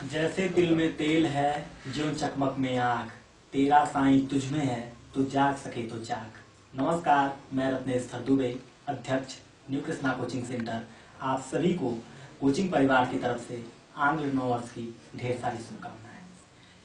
जैसे दिल में तेल है, ज्यों चकमक में आग, तेरा साईं तुझ में है, तू जाग सके तो जाग। नमस्कार, मैं रत्नेश दुबे, अध्यक्ष न्यू कृष्णा कोचिंग सेंटर। आप सभी को कोचिंग परिवार की तरफ से आंग्ल नव वर्ष की ढेर सारी शुभकामनाएं।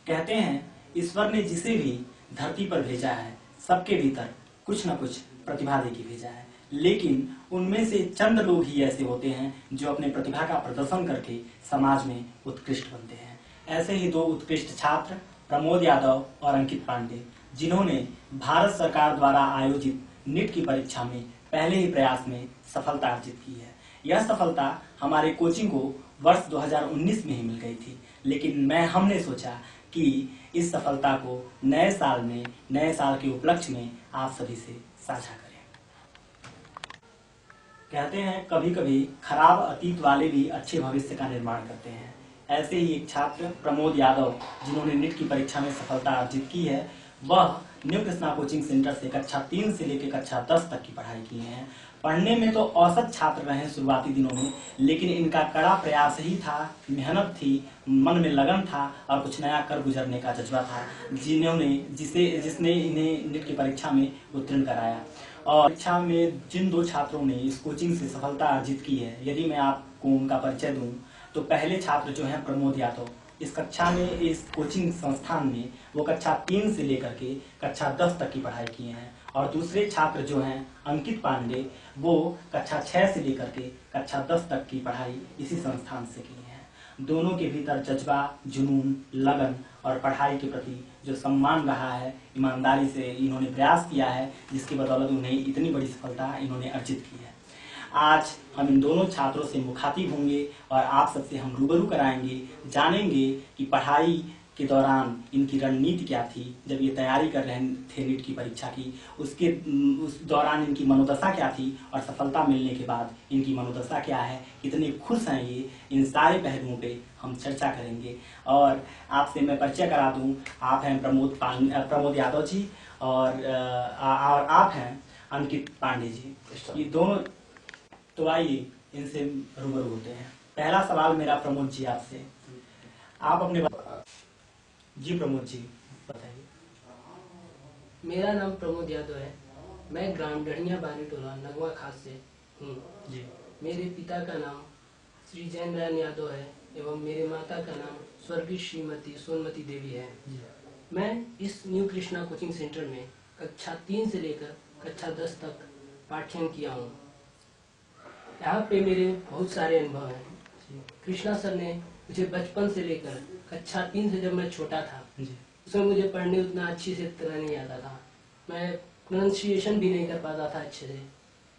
कहते हैं ईश्वर ने जिसे भी धरती पर भेजा है, सबके भीतर कुछ न कुछ प्रतिभा देके भेजा है, लेकिन उनमें से चंद लोग ही ऐसे होते हैं जो अपने प्रतिभा का प्रदर्शन करके समाज में उत्कृष्ट बनते हैं। ऐसे ही दो उत्कृष्ट छात्र प्रमोद यादव और अंकित पांडे, जिन्होंने भारत सरकार द्वारा आयोजित नीट की परीक्षा में पहले ही प्रयास में सफलता अर्जित की है। यह सफलता हमारे कोचिंग को वर्ष 2019 में ही मिल गई थी, लेकिन हमने सोचा कि इस सफलता को नए साल में, नए साल के उपलक्ष्य में आप सभी से साझा करें। कहते हैं कभी कभी खराब अतीत वाले भी अच्छे भविष्य का निर्माण करते हैं। ऐसे ही एक छात्र प्रमोद यादव, जिन्होंने नीट की परीक्षा में सफलता अर्जित की है, वह न्यू कृष्णा कोचिंग सेंटर से कक्षा 3 से लेकर कक्षा 10 तक की पढ़ाई की है। पढ़ने में तो औसत छात्र रहे शुरुआती दिनों में, लेकिन इनका कड़ा प्रयास ही था, मेहनत थी, मन में लगन था और कुछ नया कर गुजरने का जज्बा था, जिसने इन्हें नीट की परीक्षा में उत्तीर्ण कराया। और परीक्षा में जिन दो छात्रों ने इस कोचिंग से सफलता अर्जित की है, यदि मैं आपको उनका परिचय दूं, तो पहले छात्र जो हैं प्रमोद यादव, इस कक्षा में, इस कोचिंग संस्थान में वो कक्षा 3 से लेकर के कक्षा 10 तक की पढ़ाई किए हैं। और दूसरे छात्र जो हैं अंकित पांडे, वो कक्षा 6 से लेकर के कक्षा 10 तक की पढ़ाई इसी संस्थान से की है। दोनों के भीतर जज्बा, जुनून, लगन और पढ़ाई के प्रति जो सम्मान रहा है, ईमानदारी से इन्होंने प्रयास किया है, जिसकी बदौलत उन्हें इतनी बड़ी सफलता इन्होंने अर्जित की है। आज हम इन दोनों छात्रों से मुखातिब होंगे और आप सबसे हम रूबरू कराएंगे, जानेंगे कि पढ़ाई के दौरान इनकी रणनीति क्या थी। जब ये तैयारी कर रहे थे नीट की परीक्षा की, उस दौरान इनकी मनोदशा क्या थी और सफलता मिलने के बाद इनकी मनोदशा क्या है, कितने खुश हैं ये, इन सारे पहलुओं पे हम चर्चा करेंगे। और आपसे मैं परिचय करा दूं, आप हैं प्रमोद यादव जी और आप हैं अंकित पांडे जी। ये दोनों, तो आइए इनसे रूबरू होते हैं। पहला सवाल मेरा प्रमोद जी आपसे, आप अपने जी प्रमोद जी बताइए। मेरा नाम प्रमोद यादव है। मैं ग्राम डढ़िया बानी टोला नगवा खास से हूँ जी। मेरे पिता का नाम श्री जैन रायन यादव है एवं मेरे माता का नाम स्वर्गीय श्रीमती सोनमती देवी है। मैं इस न्यू कृष्णा कोचिंग सेंटर में कक्षा 3 से लेकर कक्षा 10 तक पाठ्यक्रम किया हूँ। यहाँ पे मेरे बहुत सारे अनुभव हैं। कृष्णा सर ने मुझे बचपन से लेकर कक्षा 3 से, जब मैं छोटा था, उसमें मुझे पढ़ने उतना अच्छी से तरह नहीं आता था, मैं प्रोनाउंसिएशन भी नहीं कर पाता था अच्छे से।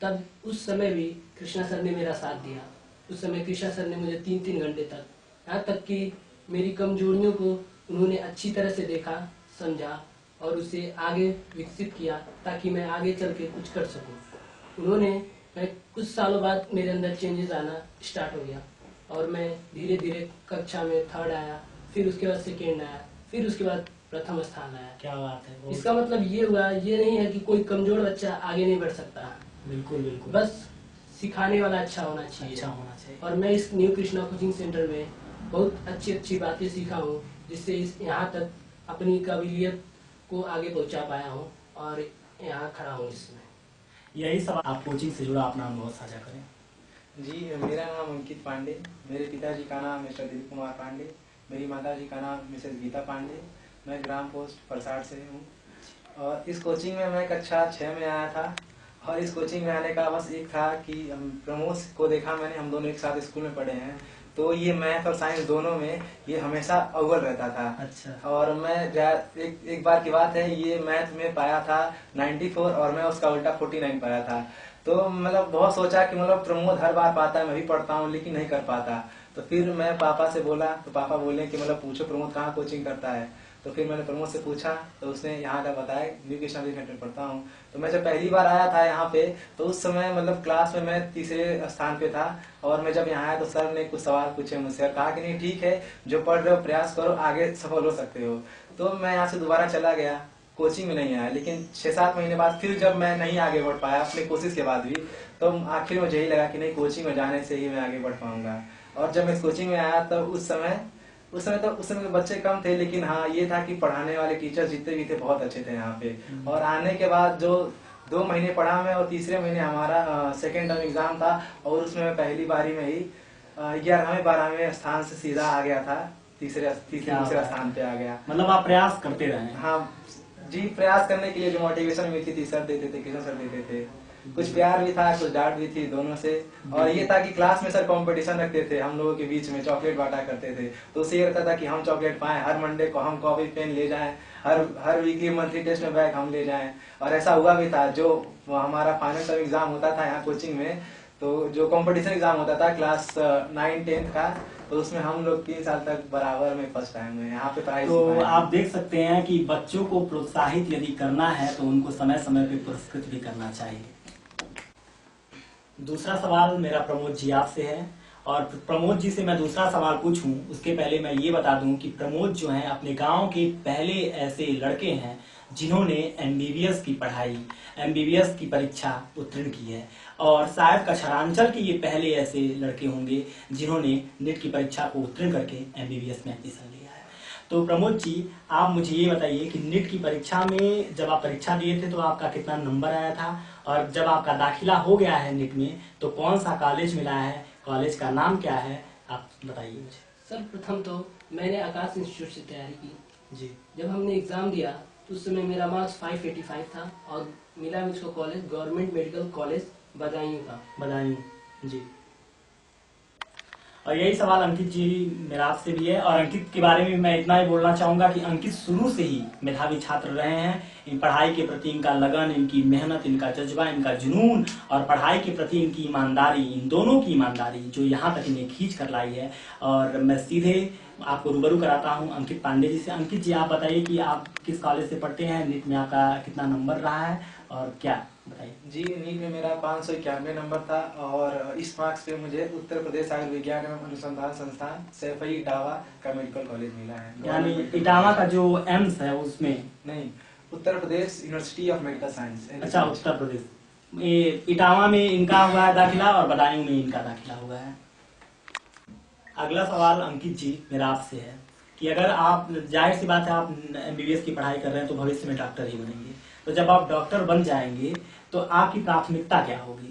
तब उस समय भी कृष्णा सर ने मेरा साथ दिया। उस समय कृष्णा सर ने मुझे 3-3 घंटे तक, यहाँ तक कि मेरी कमजोरियों को उन्होंने अच्छी तरह से देखा, समझा और उसे आगे विकसित किया ताकि मैं आगे चल के कुछ कर सकूँ। उन्होंने कुछ सालों बाद मेरे अंदर चेंजेस आना स्टार्ट हो गया और मैं धीरे धीरे कक्षा में 3rd आया, फिर उसके बाद 2nd आया, फिर उसके बाद प्रथम स्थान आया। क्या बात है। इसका मतलब ये हुआ, ये नहीं है कि कोई कमजोर बच्चा आगे नहीं बढ़ सकता। बिल्कुल बिल्कुल, बस सिखाने वाला अच्छा होना चाहिए। और मैं इस न्यू कृष्णा कोचिंग सेंटर में बहुत अच्छी अच्छी बातें सीखा हूँ, जिससे यहाँ तक अपनी काबिलियत को आगे पहुँचा पाया हूँ और यहाँ खड़ा हूँ। इसमें यही सब आप कोचिंग से जुड़ा अपना अनुभव साझा करें। जी, मेरा नाम अंकित पांडे, मेरे पिताजी का नाम मिस्टर दिलीप कुमार पांडे, मेरी माताजी का नाम मिसेस गीता पांडे। मैं ग्राम पोस्ट परसाड़ से हूँ और इस कोचिंग में मैं कक्षा 6 में आया था। और इस कोचिंग में आने का बस एक था कि प्रमोद को देखा मैंने, हम दोनों एक साथ स्कूल में पढ़े हैं, तो ये मैथ और साइंस दोनों में ये हमेशा अव्वल रहता था। अच्छा। और मैं एक बार की बात है, ये मैथ में पाया था 94 और मैं उसका उल्टा 49 पाया था। तो मतलब बहुत सोचा कि मतलब प्रमोद हर बार पाता है, मैं भी पढ़ता हूँ लेकिन नहीं कर पाता। तो फिर मैं पापा से बोला, तो पापा बोले कि मतलब पूछो प्रमोद कहाँ कोचिंग करता है। तो फिर मैंने प्रमोद से पूछा, तो उसने यहाँ का बताया, न्यू कृष्णा सेंटर में पढ़ता हूँ। तो मैं जब पहली बार आया था यहाँ पे, तो उस समय मतलब क्लास में मैं 3रे स्थान पे था। और मैं जब यहाँ आया तो सर ने कुछ सवाल पूछे मुझसे और कहा कि नहीं ठीक है, जो पढ़ रहे हो प्रयास करो, आगे सफल हो सकते हो। तो मैं यहाँ से दोबारा चला गया, कोचिंग में नहीं आया। लेकिन 6-7 महीने बाद फिर जब मैं नहीं आगे बढ़ पाया अपनी कोशिश के बाद भी, तो आखिर मुझे यही लगा कि नहीं, कोचिंग में जाने से ही मैं आगे बढ़ पाऊंगा। और जब मैं इस कोचिंग में आया तो उस समय उस समय तो बच्चे कम थे, लेकिन हाँ ये था कि पढ़ाने वाले टीचर जितने भी थे बहुत अच्छे थे यहाँ पे। और आने के बाद जो 2 महीने पढ़ा मैं, और तीसरे महीने हमारा सेकेंड टर्म एग्जाम था, और उसमें मैं पहली बारी में ही 11वें 12वें स्थान से सीधा आ गया था, तीसरे क्या दूसरे बात स्थान है। पे आ गया। मतलब आप प्रयास करते रहे हैं। हाँ जी, प्रयास करने के लिए जो मोटिवेशन मिलती थी सर देते थे, किशन सर देते थे। कुछ प्यार भी था, कुछ डांट भी थी, दोनों से। और ये था कि क्लास में सर कंपटीशन रखते थे हम लोगों के बीच में, चॉकलेट बांटा करते थे। तो उससे ये रहता था कि हम चॉकलेट पाएं, हर मंडे को हम कॉपी पेन ले जाएं, हर वीकली मंथली टेस्ट में बैग हम ले जाएं। और ऐसा हुआ भी था, जो हमारा फाइनल टर्म एग्जाम होता था यहाँ कोचिंग में, तो जो कंपटीशन एग्जाम होता था क्लास 9-10 का, तो उसमें हम लोग 3 साल तक बराबर में फर्स्ट आए हुए हैं। यहाँ पे प्राइज तो आप देख सकते हैं कि बच्चों को प्रोत्साहित यदि करना है तो उनको समय समय पे पुरस्कृत भी करना चाहिए। दूसरा सवाल मेरा प्रमोद जी आपसे है, और प्रमोद जी से मैं दूसरा सवाल पूछूं उसके पहले मैं ये बता दूं कि प्रमोद जो हैं अपने गांव के पहले ऐसे लड़के हैं जिन्होंने एमबीबीएस की पढ़ाई, एमबीबीएस की परीक्षा उत्तीर्ण की है, और शायद कछरांचल के ये पहले ऐसे लड़के होंगे जिन्होंने नीट की परीक्षा को उत्तीर्ण करके एमबीबीएस में एडमिशन लिया है। तो प्रमोद जी, आप मुझे ये बताइए कि नीट की परीक्षा में जब आप परीक्षा दिए थे तो आपका कितना नंबर आया था, और जब आपका दाखिला हो गया है नीट में तो कौन सा कॉलेज मिला है, कॉलेज का नाम क्या है, आप बताइए मुझे। सर प्रथम तो मैंने आकाश इंस्टीट्यूट से तैयारी की। जी। जब हमने एग्ज़ाम दिया तो उस समय मेरा मार्क्स 585 था, और मिला मुझको college government medical college Badaun का। बदायूं। जी। और यही सवाल अंकित जी मेरा आपसे भी है, और अंकित के बारे में मैं इतना ही बोलना चाहूंगा कि अंकित शुरू से ही मेधावी छात्र रहे हैं। इन पढ़ाई के प्रति इनका लगन, इनकी मेहनत, इनका जज्बा, इनका जुनून और पढ़ाई के प्रति इनकी ईमानदारी, इन दोनों की ईमानदारी जो यहाँ तक इन्हें खींच कर लाई है। और मैं सीधे आपको रूबरू कराता हूँ अंकित पांडे जी से। अंकित जी, आप बताइए कि आप किस कॉलेज से पढ़ते हैं, नीट में आपका कितना नंबर रहा है और क्या बताइए। जी, नीट में मेरा 591 नंबर था, और इस मार्क्स पे मुझे उत्तर प्रदेश आयुर्विज्ञान एवं अनुसंधान संस्थान सैफई इटावा का मेडिकल कॉलेज मिला है। यानी इटावा का जो एम्स है उसमें? नहीं, Uttar Pradesh university of medical science. अच्छा, उत्तर प्रदेश। ये इटावा में इनका हुआ है दाखिला और बदायूं में इनका दाखिला हुआ है। अगला सवाल अंकित जी मेरा आपसे है कि अगर आप, जाहिर सी बात है आप एमबीबीएस की पढ़ाई कर रहे हैं तो भविष्य में डॉक्टर ही बनेंगे, तो जब आप डॉक्टर बन जाएंगे तो आपकी प्राथमिकता क्या होगी?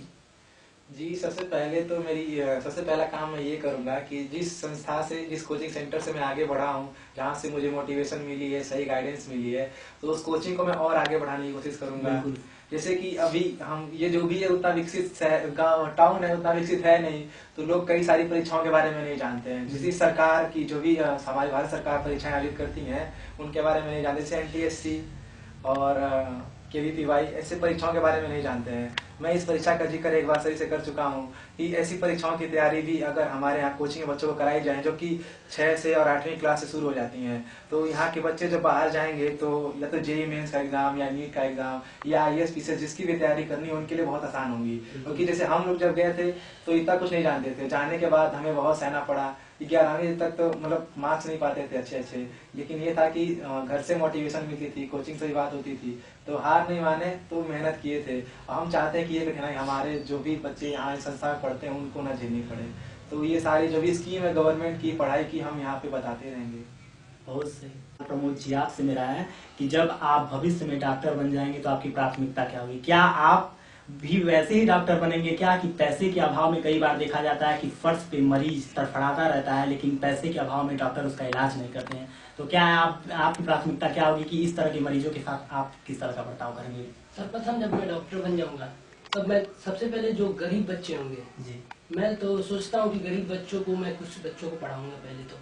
जी, सबसे पहला काम मैं ये करूंगा कि जिस संस्था से, जिस कोचिंग सेंटर से मैं आगे बढ़ा हूँ, जहाँ से मुझे मोटिवेशन मिली है, सही गाइडेंस मिली है, तो उस कोचिंग को मैं और आगे बढ़ाने की कोशिश करूंगा। जैसे कि अभी हम ये जो भी है उतना विकसित टाउन है, उतना विकसित है नहीं, तो लोग कई सारी परीक्षाओं के बारे में नहीं जानते हैं। जिस सरकार की जो भी हमारी भारत सरकार परीक्षाएं आयोजित करती हैं उनके बारे में नहीं जानते, जैसे एनटीएससी और केवीपीवाई, ऐसे परीक्षाओं के बारे में नहीं जानते हैं। मैं इस परीक्षा का जिक्र एक बार सही से कर चुका हूँ कि ऐसी परीक्षाओं की तैयारी भी अगर हमारे यहाँ कोचिंग के बच्चों को कराई जाए, जो कि 6 से और 8वीं क्लास से शुरू हो जाती हैं, तो यहाँ के बच्चे जब बाहर जाएंगे तो या तो जेईई मेंस का एग्जाम या नीट का एग्जाम या आईएएस पीसीएस जिसकी भी तैयारी करनी है उनके लिए बहुत आसान होंगी। क्योंकि जैसे हम लोग जब गए थे तो इतना कुछ नहीं जानते थे, जाने के बाद हमें बहुत सहना पड़ा। 11वीं तक तो मतलब मार्क्स नहीं पाते थे अच्छे, लेकिन ये था कि घर से मोटिवेशन मिलती थी, कोचिंग से भी बात होती थी, तो हार नहीं माने, तो मेहनत किए थे। हम चाहते हैं कि ये कठिनाई हमारे जो भी बच्चे यहाँ इस संस्था में पढ़ते हैं उनको ना झेलनी पड़े। तो ये सारी जो भी स्कीम है गवर्नमेंट की पढ़ाई की, हम यहाँ पे बताते रहेंगे। बहुत सही। प्रमोद जी, आपसे मेरा है कि जब आप भविष्य में डॉक्टर बन जाएंगे तो आपकी प्राथमिकता क्या होगी? क्या आप भी वैसे ही डॉक्टर बनेंगे क्या कि पैसे के अभाव में कई बार देखा जाता है कि फर्श पे मरीज तड़फड़ाता रहता है लेकिन पैसे के अभाव में डॉक्टर उसका इलाज नहीं करते हैं, तो क्या आपकी प्राथमिकता क्या होगी कि इस तरह के मरीजों के साथ आप किस तरह का बर्ताव करेंगे? सर्वप्रथम जब मैं डॉक्टर बन जाऊंगा तब मैं सबसे पहले जो गरीब बच्चे होंगे जी, मैं तो सोचता हूँ कि गरीब बच्चों को मैं कुछ बच्चों को पढ़ाऊंगा पहले तो,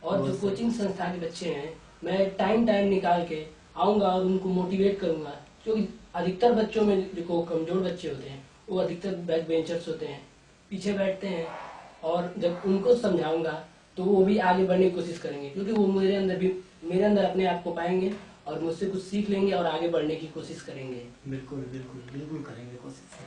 और जो कोचिंग संस्था के बच्चे हैं मैं टाइम निकाल के आऊँगा और उनको मोटिवेट करूँगा। क्योंकि अधिकतर बच्चों में जो कमजोर बच्चे होते हैं वो अधिकतर बैक बेंचर्स होते हैं, पीछे बैठते हैं, और जब उनको समझाऊंगा तो वो भी आगे बढ़ने की कोशिश करेंगे, क्योंकि वो मेरे अंदर अपने आप को पाएंगे और मुझसे कुछ सीख लेंगे और आगे बढ़ने की कोशिश करेंगे। बिल्कुल बिल्कुल बिल्कुल करेंगे कोशिश।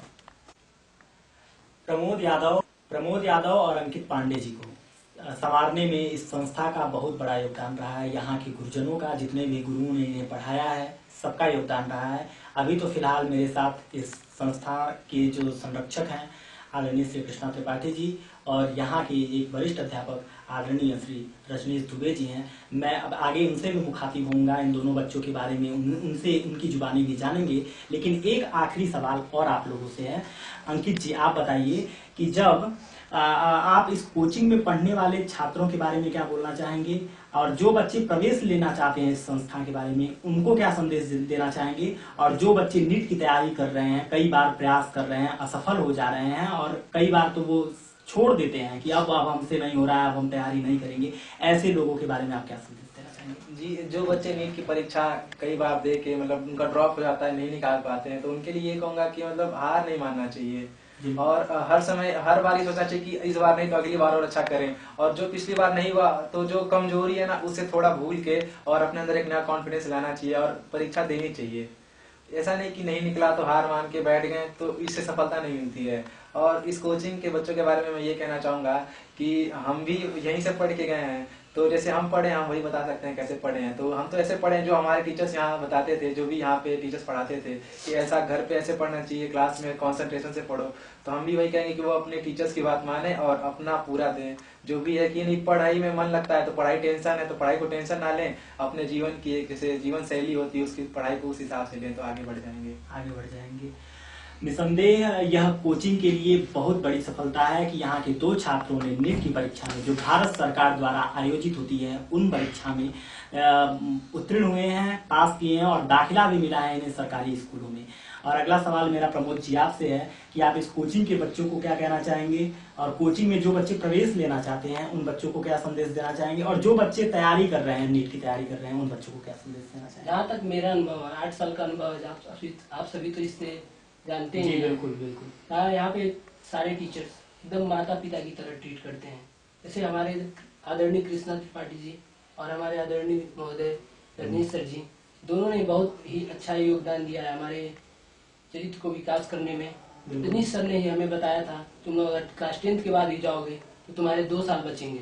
प्रमोद यादव और अंकित पांडे जी को संवारने में इस संस्था का बहुत बड़ा योगदान रहा है। यहाँ के गुरुजनों का, जितने भी गुरुओं ने इन्हें पढ़ाया है, सबका योगदान रहा है। अभी तो फिलहाल मेरे साथ इस संस्था के जो संरक्षक हैं आदरणीय श्री कृष्णा त्रिपाठी जी और यहाँ के एक वरिष्ठ अध्यापक आदरणीय श्री रजनीश दुबे जी हैं। मैं अब आगे उनसे भी मुखातिब होऊंगा, इन दोनों बच्चों के बारे में उनसे उनकी जुबानी भी जानेंगे। लेकिन एक आखिरी सवाल और आप लोगों से है। अंकित जी, आप बताइए कि जब आप इस कोचिंग में पढ़ने वाले छात्रों के बारे में क्या बोलना चाहेंगे, और जो बच्चे प्रवेश लेना चाहते हैं इस संस्था के बारे में उनको क्या संदेश देना चाहेंगे, और जो बच्चे नीट की तैयारी कर रहे हैं, कई बार प्रयास कर रहे हैं, असफल हो जा रहे हैं और कई बार तो वो छोड़ देते हैं कि अब हमसे नहीं हो रहा है, अब हम तैयारी नहीं करेंगे, ऐसे लोगों के बारे में आप क्या संदेश देना चाहेंगे? जी, जो बच्चे नीट की परीक्षा कई बार दे के मतलब उनका ड्रॉप हो जाता है, नहीं निकाल पाते हैं, तो उनके लिए ये कहूंगा कि मतलब हार नहीं मानना चाहिए और हर समय हर बार ये सोचना चाहिए कि इस बार नहीं तो अगली बार और अच्छा करें, और जो पिछली बार नहीं हुआ तो जो कमजोरी है ना उससे थोड़ा भूल के और अपने अंदर एक नया कॉन्फिडेंस लाना चाहिए और परीक्षा देनी चाहिए। ऐसा नहीं कि नहीं निकला तो हार मान के बैठ गए, तो इससे सफलता नहीं मिलती है। और इस कोचिंग के बच्चों के बारे में मैं ये कहना चाहूंगा कि हम भी यहीं से पढ़ के गए हैं, तो जैसे हम पढ़े हम वही बता सकते हैं कैसे पढ़े हैं। तो हम तो ऐसे पढ़े हैं जो हमारे टीचर्स यहाँ बताते थे, जो भी यहाँ पे टीचर्स पढ़ाते थे कि ऐसा घर पे ऐसे पढ़ना चाहिए, क्लास में कंसंट्रेशन से पढ़ो। तो हम भी वही कहेंगे कि वो अपने टीचर्स की बात माने और अपना पूरा दें। जो भी है कि नहीं पढ़ाई में मन लगता है तो पढ़ाई टेंशन है तो पढ़ाई को टेंशन ना लें, अपने जीवन की एक जैसे जीवन शैली होती है उसकी पढ़ाई को उस हिसाब से लें तो आगे बढ़ जाएंगे। निसंदेह यह कोचिंग के लिए बहुत बड़ी सफलता है कि यहाँ के 2 छात्रों ने नीट की परीक्षा में जो भारत सरकार द्वारा आयोजित होती है उन परीक्षा में उत्तीर्ण हुए हैं, पास किए हैं और दाखिला भी मिला है इन्हें सरकारी स्कूलों में। और अगला सवाल मेरा प्रमोद जी आपसे है कि आप इस कोचिंग के बच्चों को क्या कहना चाहेंगे, और कोचिंग में जो बच्चे प्रवेश लेना चाहते हैं उन बच्चों को क्या संदेश देना चाहेंगे, और जो बच्चे तैयारी कर रहे हैं, नीट की तैयारी कर रहे हैं, उन बच्चों को क्या संदेश देना चाहेंगे? जहाँ तक मेरा अनुभव है, 8 साल का अनुभव है, आप सभी तो इससे जानते हैं। बिल्कुल। यहाँ पे सारे टीचर्स एकदम माता पिता की तरह ट्रीट करते हैं। जैसे हमारे आदरणीय कृष्णा त्रिपाठी जी और हमारे आदरणीय महोदय रजनीश सर जी, दोनों ने बहुत ही अच्छा योगदान दिया है हमारे चरित्र को विकास करने में। रजनीश सर ने ही हमें बताया था, तुम लोग अगर क्लास 10th के बाद ही जाओगे तो तुम्हारे 2 साल बचेंगे।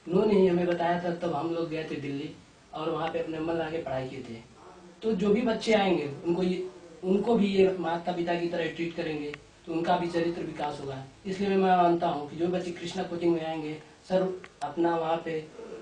उन्होंने ही हमें बताया था, तब हम लोग गए थे दिल्ली और वहाँ पे अपने मन लगा के पढ़ाई किए थे। तो जो भी बच्चे आएंगे उनको भी ये माता पिता की तरह ट्रीट करेंगे तो उनका भी चरित्र विकास होगा। इसलिए मैं मानता हूँ कि जो बच्चे कृष्णा कोचिंग में आएंगे सर अपना वहाँ पे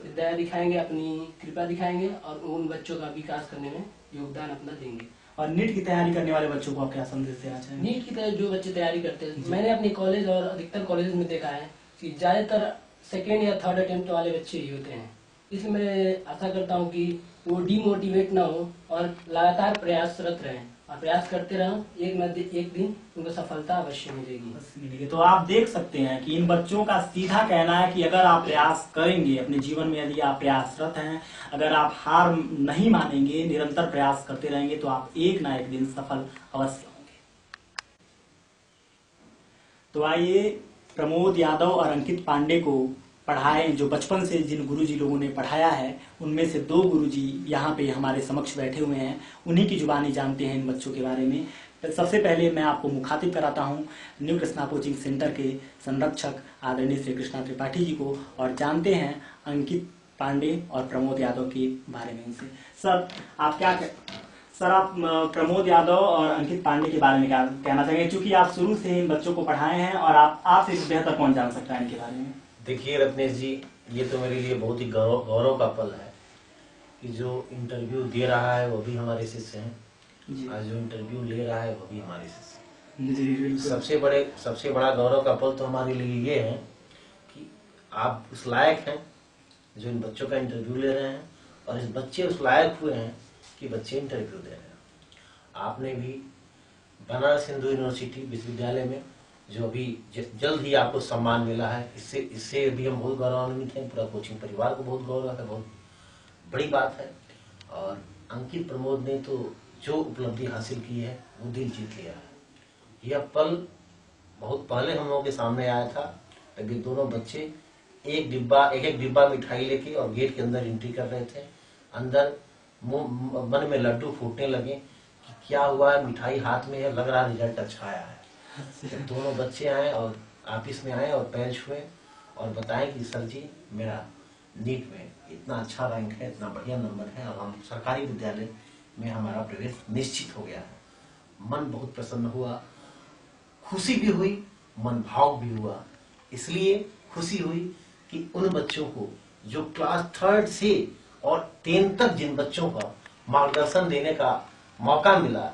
दया दिखाएंगे, अपनी कृपा दिखाएंगे और उन बच्चों का विकास करने में योगदान अपना देंगे। और नीट की तैयारी करने वाले बच्चों को आप क्या संदेश देना चाहेंगे? नीट की तरह जो बच्चे तैयारी करते हैं, मैंने अपने कॉलेज और अधिकतर कॉलेज में देखा है कि ज्यादातर 2nd या 3rd अटेम्प्ट वाले बच्चे ही होते हैं। इसलिए मैं आशा करता हूँ कि वो डिमोटिवेट ना हो और लगातार प्रयासरत रहें और प्रयास करते रहो, एक दिन उनको सफलता अवश्य मिलेगी। तो आप देख सकते हैं कि इन बच्चों का सीधा कहना है कि अगर आप प्रयास करेंगे अपने जीवन में, यदि आप प्रयासरत हैं, अगर आप हार नहीं मानेंगे, निरंतर प्रयास करते रहेंगे तो आप एक ना एक दिन सफल अवश्य होंगे। तो आइए प्रमोद यादव और अंकित पांडे को पढ़ाए, जो बचपन से जिन गुरुजी लोगों ने पढ़ाया है उनमें से 2 गुरुजी यहाँ पे हमारे समक्ष बैठे हुए हैं, उन्हीं की जुबानी जानते हैं इन बच्चों के बारे में। तो सबसे पहले मैं आपको मुखातिब कराता हूँ न्यू कृष्णा कोचिंग सेंटर के संरक्षक आदरणीय श्री कृष्णा त्रिपाठी जी को, और जानते हैं अंकित पांडे और प्रमोद यादव के बारे में उनसे। सर आप प्रमोद यादव और अंकित पांडे के बारे में क्या कहना चाहेंगे, क्योंकि आप शुरू से इन बच्चों को पढ़ाए हैं और आपसे बेहतर कौन जान सकता है इनके बारे में? देखिए रत्नेश जी, ये तो मेरे लिए बहुत ही गौरव का पल है कि जो इंटरव्यू दे रहा है वो भी हमारे शिष्य हैं और जो इंटरव्यू ले रहा है वो भी हमारे शिष्य हैं। सबसे बड़ा गौरव का पल तो हमारे लिए ये है कि आप उस लायक हैं जो इन बच्चों का इंटरव्यू ले रहे हैं, और इस बच्चे उस लायक हुए हैं कि बच्चे इंटरव्यू दे रहे हैं। आपने भी बनारस हिंदू यूनिवर्सिटी विश्वविद्यालय में जो अभी जल्द ही आपको सम्मान मिला है, इससे भी हम बहुत गौरवान्वित हैं। पूरा कोचिंग परिवार को बहुत गौरव है, बहुत बड़ी बात है। और अंकित प्रमोद ने तो जो उपलब्धि हासिल की है वो दिल जीत लिया है। यह पल बहुत पहले हम लोगों के सामने आया था, तभी दोनों बच्चे एक एक डिब्बा मिठाई लेके और गेट के अंदर एंट्री कर रहे थे। अंदर मन में लड्डू फूटने लगे कि क्या हुआ है, मिठाई हाथ में है, लग रहा रिजल्ट अच्छा आया है। दोनों बच्चे आए और ऑफिस में आए और पैर छुए और बताएं कि सर जी मेरा नीट में इतना अच्छा रैंक है, इतना बढ़िया नंबर है और हम सरकारी विद्यालय में हमारा प्रवेश निश्चित हो गया है। मन बहुत प्रसन्न हुआ, खुशी भी हुई, मन भावुक भी हुआ। इसलिए खुशी हुई कि उन बच्चों को जो क्लास 3 से और 10 तक जिन बच्चों का मार्गदर्शन देने का मौका मिला,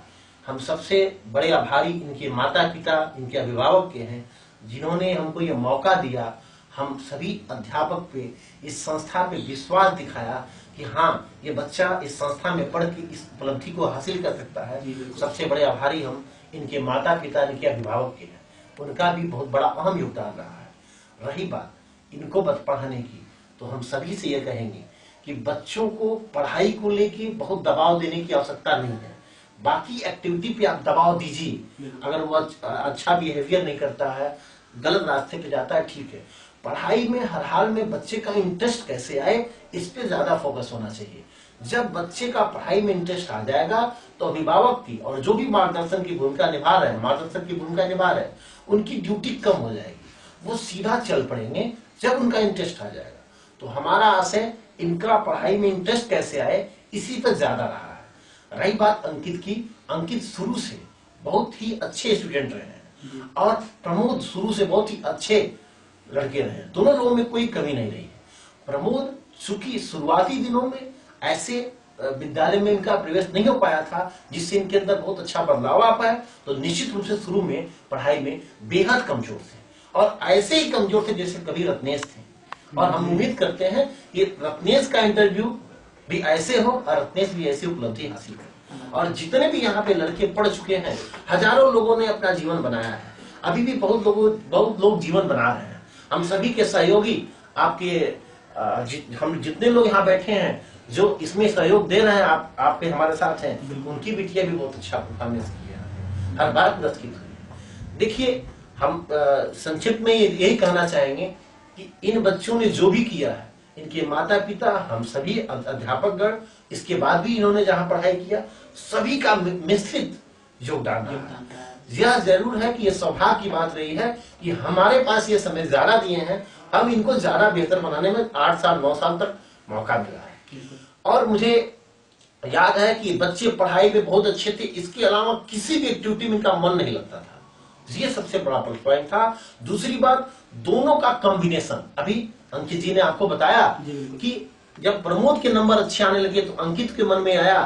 हम सबसे बड़े आभारी इनके माता पिता, इनके अभिभावक के हैं, जिन्होंने हमको ये मौका दिया। हम सभी अध्यापक पे, इस संस्था पे विश्वास दिखाया कि हाँ, ये बच्चा इस संस्था में पढ़ के इस उपलब्धि को हासिल कर सकता है। सबसे बड़े आभारी हम इनके माता पिता, इनके अभिभावक के हैं। उनका भी बहुत बड़ा अहम योगदान रहा है। रही बात इनको पढ़ाने की, तो हम सभी से ये कहेंगे कि बच्चों को पढ़ाई को लेके बहुत दबाव देने की आवश्यकता नहीं है। बाकी एक्टिविटी पे आप दबाव दीजिए। अगर वो अच्छा बिहेवियर नहीं करता है, गलत रास्ते पे जाता है, ठीक है। पढ़ाई में हर हाल में बच्चे का इंटरेस्ट कैसे आए, इस पे ज्यादा फोकस होना चाहिए। जब बच्चे का पढ़ाई में इंटरेस्ट आ जाएगा तो अभिभावक की और जो भी मार्गदर्शन की भूमिका निभा रहे हैं, मार्गदर्शक की भूमिका निभा रहे हैं, उनकी ड्यूटी कम हो जाएगी। वो सीधा चल पड़ेंगे जब उनका इंटरेस्ट आ जाएगा। तो हमारा आशय इनका पढ़ाई में इंटरेस्ट कैसे आए, इसी पर ज्यादा रहा है। रही बात अंकित की, अंकित शुरू से बहुत ही अच्छे स्टूडेंट रहे हैं और प्रमोद शुरू से बहुत ही अच्छे लड़के रहे हैं। दोनों लोगों में कोई कमी नहीं रही है। प्रमोद चूंकि शुरुआती दिनों में ऐसे विद्यालय में इनका प्रवेश नहीं हो पाया था जिससे इनके अंदर बहुत अच्छा बदलाव आ पाया, तो निश्चित रूप से शुरू में पढ़ाई में बेहद कमजोर थे और ऐसे ही कमजोर थे जैसे कभी रत्नेश थे। और हम उम्मीद करते हैं कि रत्नेश का इंटरव्यू भी ऐसे हो और रत्नेश भी ऐसी उपलब्धि हासिल करे। और जितने भी यहाँ पे लड़के पढ़ चुके हैं, हजारों लोगों ने अपना जीवन बनाया है, अभी भी बहुत लोग जीवन बना रहे हैं। हम सभी के सहयोगी, आपके हम जितने लोग यहाँ बैठे हैं जो इसमें सहयोग दे रहे हैं, आपके हमारे साथ हैं, उनकी बिटिया भी बहुत अच्छा परफॉर्मेंस किया है, हर बार पुरस्कृत हुई। देखिए, हम संक्षिप्त में यही कहना चाहेंगे कि इन बच्चों ने जो भी किया है, इनके माता पिता, हम सभी अध्यापकगण, इसके बाद भी इन्होंने जहाँ पढ़ाई किया, सभी का मिश्रित योगदान रहा। यह जरूर है कि यह सौभाग्य की बात रही है कि हमारे पास ये समय ज्यादा दिए हैं, हम इनको ज्यादा बेहतर बनाने में 8 साल 9 साल तक मौका मिला है। और मुझे याद है कि बच्चे पढ़ाई में बहुत अच्छे थे, इसके अलावा किसी भी एक्टिविटी में इनका मन नहीं लगता था। ये सबसे बड़ा प्लस पॉइंट था। दूसरी बात, दोनों का कॉम्बिनेशन, अभी अंकित जी ने आपको बताया कि जब प्रमोद के नंबर अच्छे आने लगे तो अंकित के मन में आया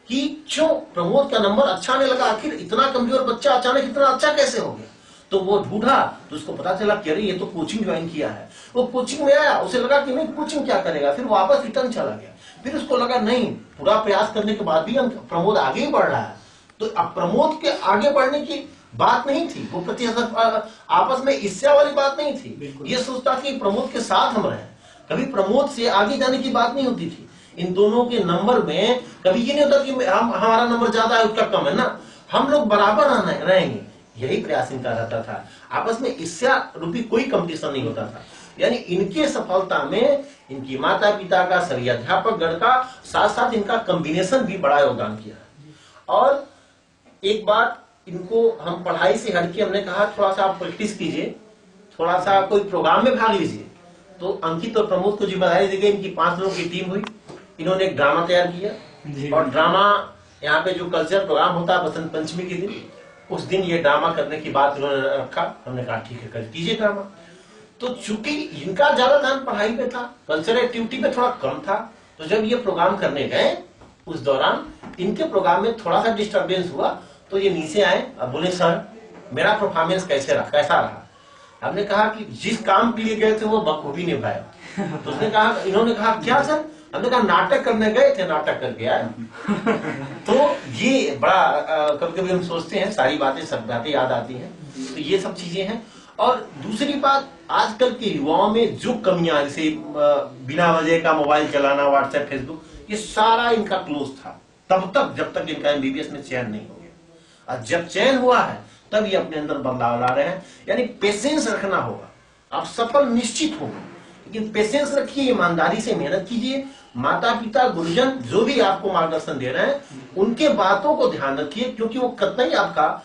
कि क्यों प्रमोद का नंबर अच्छा आने लगा, आखिर इतना कमजोर बच्चा अचानक इतना अच्छा कैसे हो गया। तो वो ढूंढा तो उसको पता चला कि अरे ये तो कोचिंग ज्वाइन किया है। वो कोचिंग में आया, उसे लगा कि नहीं कोचिंग क्या करेगा, फिर वापस रिटर्न चला गया। फिर उसको लगा नहीं, पूरा प्रयास करने के बाद भी प्रमोद आगे ही बढ़ रहा है। तो अब प्रमोद के आगे बढ़ने की बात नहीं थी, वो आपस में ईर्ष्या वाली बात नहीं थी। ये सोचता कि प्रमोद के साथ हम रहे, कभी प्रमोद से आगे जाने की बात नहीं होती थी। इन दोनों के नंबर में कभी ये नहीं होता कि हमारा नंबर ज्यादा है उसका कम है ना, हम लोग बराबर रहेंगे, यही प्रयास इनका रहता था। आपस में ईर्ष्या रूपी कोई कंपटीशन नहीं होता था। यानी इनके सफलता में इनकी माता पिता का, सभी अध्यापक गण का, साथ साथ इनका कॉम्बिनेशन भी बड़ा योगदान किया। और एक बात, इनको हम पढ़ाई से हटके हमने कहा थोड़ा सा आप प्रैक्टिस कीजिए, थोड़ा सा कोई प्रोग्राम में भाग लीजिए। तो अंकित और प्रमोद को जिम्मेदारी दी गई, इनकी 5 लोगों की टीम हुई, इन्होंने एक ड्रामा तैयार किया। और ड्रामा, यहाँ पे जो कल्चर प्रोग्राम होता है बसंत पंचमी के दिन, उस दिन ये ड्रामा करने की बात इन्होंने रखा। हमने कहा ठीक है कर दीजिए ड्रामा। तो चूंकि इनका ज्यादा ध्यान पढ़ाई पे था, कल्चरल एक्टिविटी पे थोड़ा कम था, तो जब ये प्रोग्राम करने गए उस दौरान इनके प्रोग्राम में थोड़ा सा डिस्टर्बेंस हुआ। तो ये नीचे आए, अब बोले सर मेरा परफॉर्मेंस कैसा रहा। हमने कहा कि जिस काम के लिए गए थे वो बखूबी निभाया। तो उसने कहा, इन्होंने कहा क्या सर, हमने कहा नाटक करने गए थे, नाटक करके आए। तो ये बड़ा कभी कभी हम सोचते हैं, सारी बातें सब बातें याद आती हैं। तो ये सब चीजें हैं। और दूसरी बात, आजकल के युवाओं में जो कमियां, जैसे बिना वजह का मोबाइल चलाना, व्हाट्सएप, फेसबुक, ये सारा इनका क्लोज था तब तक जब तक इनका एमबीबीएस में चयन नहीं हो गया। और जब चयन हुआ है तब ये अपने अंदर बदलाव ला रहे हैं। यानी पेशेंस रखना होगा, आप सफल निश्चित होंगे, लेकिन पेशेंस रखिए, ईमानदारी से मेहनत कीजिए। माता पिता, गुरुजन जो भी आपको मार्गदर्शन दे रहे हैं उनके बातों को ध्यान रखिए, क्योंकि वो कतई आपका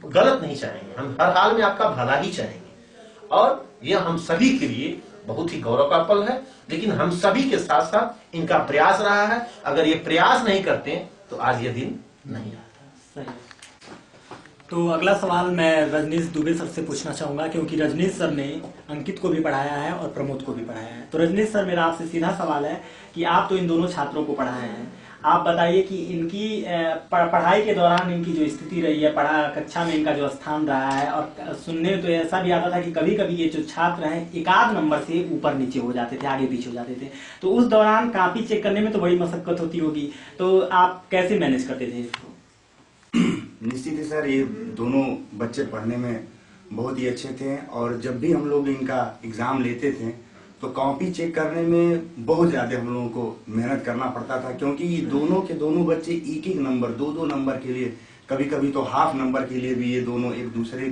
गलत नहीं चाहेंगे, हम हर हाल में आपका भला ही चाहेंगे। और यह हम सभी के लिए बहुत ही गौरव का पल है। लेकिन हम सभी के साथ साथ इनका प्रयास रहा है। अगर ये प्रयास नहीं करते तो आज ये दिन नहीं आता। तो अगला सवाल मैं रजनीश दुबे सर से पूछना चाहूंगा, क्योंकि रजनीश सर ने अंकित को भी पढ़ाया है और प्रमोद को भी पढ़ाया है। तो रजनीश सर, मेरा आपसे सीधा सवाल है कि आप तो इन दोनों छात्रों को पढ़ाए हैं, आप बताइए कि इनकी पढ़ाई के दौरान इनकी जो स्थिति रही है, कक्षा में इनका जो स्थान रहा है, और सुनने में तो ऐसा भी आता था कि कभी कभी ये जो छात्र हैं एक आध नंबर से ऊपर नीचे हो जाते थे, आगे पीछे हो जाते थे। तो उस दौरान कॉपी चेक करने में तो बड़ी मशक्कत होती होगी, तो आप कैसे मैनेज करते थे इसको? निश्चित ही सर, ये दोनों बच्चे पढ़ने में बहुत ही अच्छे थे, और जब भी हम लोग इनका एग्जाम लेते थे तो कॉपी चेक करने में बहुत ज्यादा हम लोगों को मेहनत करना पड़ता था, क्योंकि ये दोनों के दोनों बच्चे एक एक नंबर, दो दो नंबर के लिए, कभी कभी तो हाफ नंबर के लिए भी ये दोनों एक दूसरे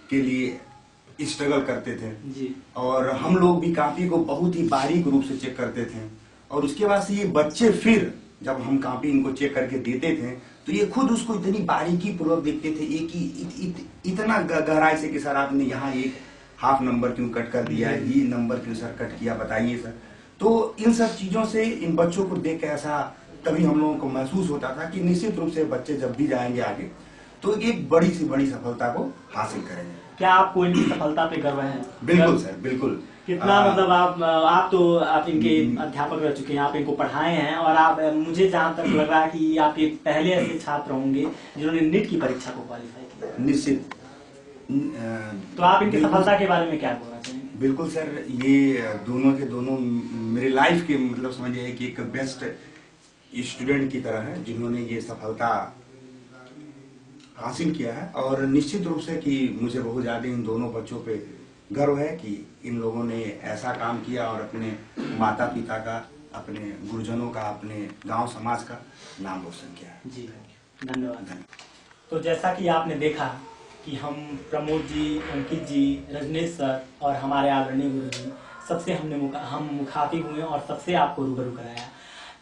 के लिए स्ट्रगल करते थे जी। और हम लोग भी कॉपी को बहुत ही बारीक रूप से चेक करते थे। और उसके बाद से ये बच्चे फिर जब हम कॉपी इनको चेक करके देते थे तो ये खुद उसको इतनी बारीकी पूर्वक देखते थे, एक ही इतना गहराई से कि सर आपने यहाँ एक हाफ नंबर क्यों कट कर दिया है, ये नंबर क्यों सर कट किया, बताइए सर। तो इन सब चीजों से इन बच्चों को देख के ऐसा तभी हम लोगों को महसूस होता था कि निश्चित रूप से बच्चे जब भी जाएंगे आगे तो एक बड़ी से बड़ी सफलता को हासिल करेंगे। क्या आपको इनकी सफलता पे गर्व है? बिल्कुल सर, बिल्कुल। कितना मतलब आप इनके अध्यापक रह चुके हैं, आप इनको पढ़ाए हैं, और आप, मुझे जहाँ तक लग रहा है कि आप ये पहले ऐसे छात्र होंगे जिन्होंने नीट की परीक्षा को क्वालिफाई किया। निश्चित। तो आप इनकी सफलता के बारे में क्या बोलना चाहेंगे? बिल्कुल सर, ये दोनों के दोनों मेरे लाइफ के मतलब समझिए कि एक बेस्ट स्टूडेंट की तरह है जिन्होंने ये सफलता हासिल किया है। और निश्चित रूप से कि मुझे बहुत ज्यादा इन दोनों बच्चों पे गर्व है कि इन लोगों ने ऐसा काम किया और अपने माता पिता का, अपने गुरुजनों का, अपने गांव समाज का नाम रोशन किया है। जी, धन्यवाद। तो जैसा कि आपने देखा कि हम प्रमोद जी, अंकित जी, रजनीश सर और हमारे आदरणीय गुरु जी, सबसे हम मुखातिब हुए और सबसे आपको रूबरू कराया।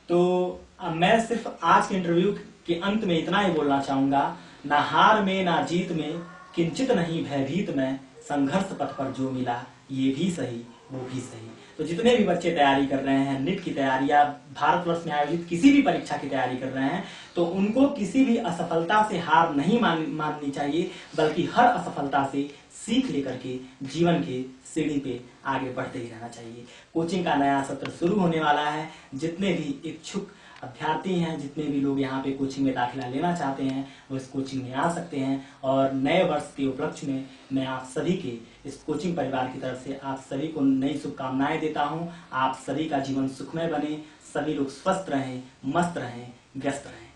तो मैं सिर्फ आज के इंटरव्यू के अंत में इतना ही बोलना चाहूंगा, ना हार में ना जीत में किंचित नहीं भयभीत में, संघर्ष पथ पर जो मिला ये भी सही वो भी सही। तो जितने भी बच्चे तैयारी कर रहे हैं, नीट की तैयारी या भारतवर्ष में आयोजित किसी भी परीक्षा की तैयारी कर रहे हैं, तो उनको किसी भी असफलता से हार नहीं माननी चाहिए, बल्कि हर असफलता से सीख लेकर के जीवन के सीढ़ी पे आगे बढ़ते ही रहना चाहिए। कोचिंग का नया सत्र शुरू होने वाला है। जितने भी इच्छुक अभ्यर्थी हैं, जितने भी लोग यहाँ पे कोचिंग में दाखिला लेना चाहते हैं, वो इस कोचिंग में आ सकते हैं। और नए वर्ष के उपलक्ष्य में मैं आप सभी के इस कोचिंग परिवार की तरफ से आप सभी को नई शुभकामनाएं देता हूँ। आप सभी का जीवन सुखमय बने, सभी लोग स्वस्थ रहें, मस्त रहें, व्यस्त रहें।